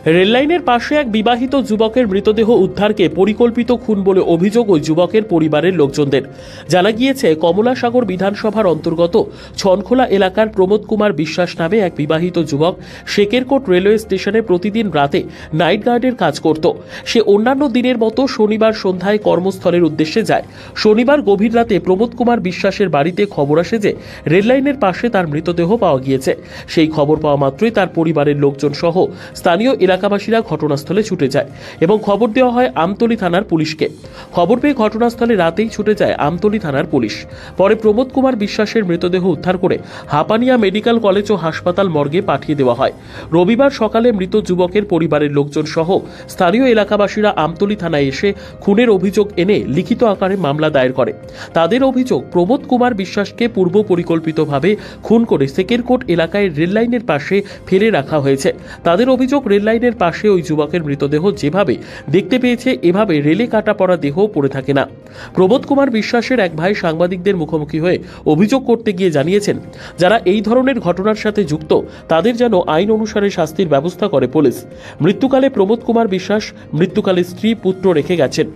রেললাইনের পাশে এক বিবাহিত যুবকের মৃতদেহ উদ্ধারকে পরিকল্পিত খুন বলে অভিযোগ ওই যুবকের পরিবারের লোকজনদের। জানা গিয়েছে, কমলাসাগর বিধানসভার অন্তর্গত ছনখোলা এলাকার প্রমোদ কুমার বিশ্বাস নামে এক বিবাহিত যুবক শেকেরকোট রেলওয়ে স্টেশনে প্রতিদিন রাতে নাইট গার্ডের কাজ করত। সে অন্যান্য দিনের মতো শনিবার সন্ধ্যায় কর্মস্থলের উদ্দেশ্যে যায়। শনিবার গভীর রাতে প্রমোদ কুমার বিশ্বাসের বাড়িতে খবর আসে যে রেললাইনের পাশে তার মৃতদেহ পাওয়া গিয়েছে। সেই খবর পাওয়া মাত্রই তার পরিবারের লোকজন সহ স্থানীয় এলাকাবাসীরা ঘটনাস্থলে ছুটে যায় এবং খবর দেওয়া হয় আমতলী থানার পুলিশকে। খবর পেয়ে ঘটনাস্থলে রাতেই ছুটে যায় আমতলী থানার পুলিশ। পরে প্রমোদ কুমার বিশ্বাসের মৃতদেহ উদ্ধার করে হাপানিয়া মেডিকেল কলেজ ও হাসপাতাল মর্গে পাঠিয়ে দেওয়া হয়। রবিবার সকালে মৃত যুবকের পরিবারের লোকজন সহ স্থানীয় এলাকাবাসীরা আমতলী থানায় এসে খুনের অভিযোগ এনে লিখিত আকারে মামলা দায়ের করে। তাদের অভিযোগ, প্রমোদ কুমার বিশ্বাসকে পূর্ব পরিকল্পিতভাবে খুন করে শেকেরকোট এলাকায় রেললাইনের পাশে ফেলে রাখা হয়েছে। তাদের অভিযোগ, রেললাইনের পাশে ওই যুবকের মৃতদেহ যেভাবে দেখতে পেয়েছে এভাবে রেলে কাটা পড়া দেহ পড়ে থাকে না। প্রমোদ কুমার বিশ্বাসের এক ভাই সাংবাদিকদের মুখোমুখি হয়ে অভিযোগ করতে গিয়ে জানিয়েছেন, যারা এই ধরনের ঘটনার সাথে যুক্ত তাদের যেন আইন অনুসারে শাস্তির ব্যবস্থা করে পুলিশ। মৃত্যুকালে প্রমোদ কুমার বিশ্বাস মৃত্যুকালে স্ত্রী পুত্র রেখে গেছেন।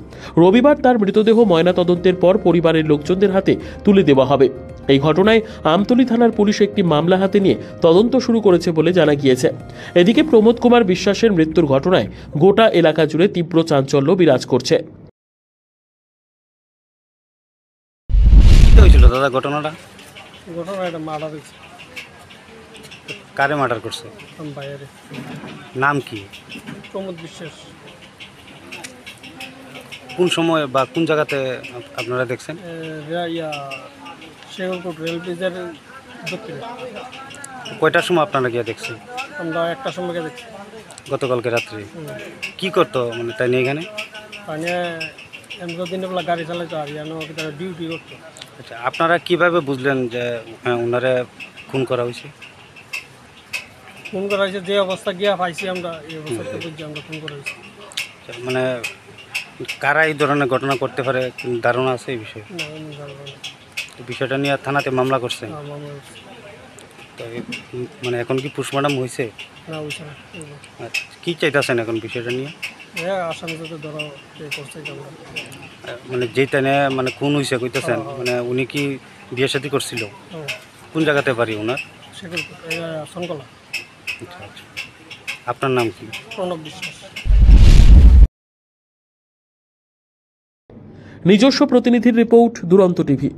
রবিবার তার মৃতদেহ ময়নাতদন্তের পর পরিবারের লোকজনদের হাতে তুলে দেওয়া হবে। এই ঘটনায় আমতলী থানার পুলিশ একটি মামলা হাতে নিয়ে তদন্ত শুরু করেছে বলে জানা গিয়েছে। এদিকে প্রমোদ কুমার বিশ্বাসের মৃত্যুর ঘটনায় গোটা এলাকা জুড়ে তীব্র চাঞ্চল্য বিরাজ করছে। হয়েছিল দাদা ঘটনাটা? এটা মার্ডার হয়েছে। কারে মার্ডার করছে? বাইরে। নাম কি? প্রমোদ বিশ্বাস। কোন সময় বা কোন জায়গাতে আপনারা দেখছেন? শেখরকোট রেল ব্রিজের দক্ষিণে। কয়টার সময় আপনারা গিয়ে দেখছেন? আমরা 1টার সময় গিয়ে দেখছি। গতকালকে রাত্রে কি করতো মানে তাই নিয়ে এখানে? এমন দিনে বেলা গাড়ি চালাইতো আর ডিউটি করতো। আচ্ছা, আপনারা কিভাবে বুঝলেন যে হ্যাঁ ওনারে খুন করা হয়েছে? খুন করা হয়েছে যে অবস্থা গিয়া পাইছি আমরা, এই অবস্থাতে বুঝছি আমরা খুন করা হয়েছে। মানে কারা এই ধরনের ঘটনা করতে পারে ধারণা আছে এই বিষয়ে? না, এমন ধারণা নেই। বিষয়টা নিয়ে থানাতে মামলা করছে? না, মামলা হয়েছে। তো মানে এখন কি পোস্টমর্টম হয়েছে? না, হয়েছে না। আচ্ছা, কি চাইতেছেন এখন বিষয়টা নিয়ে? আসামি যাতে ধরো করছে আমরা। মানে যেটা নিয়ে মানে খুন হয়েছে কইতেছেন, মানে উনি কি বিয়ে শাদী করছিল? কোন জায়গাতে পারি ওনার? শেখরকোট ছনখোলা। আচ্ছা আচ্ছা, আপনার নাম কি? প্রণব বিশ্বাস। নিজস্ব প্রতিনিধির রিপোর্ট, দুরন্ত টিভি।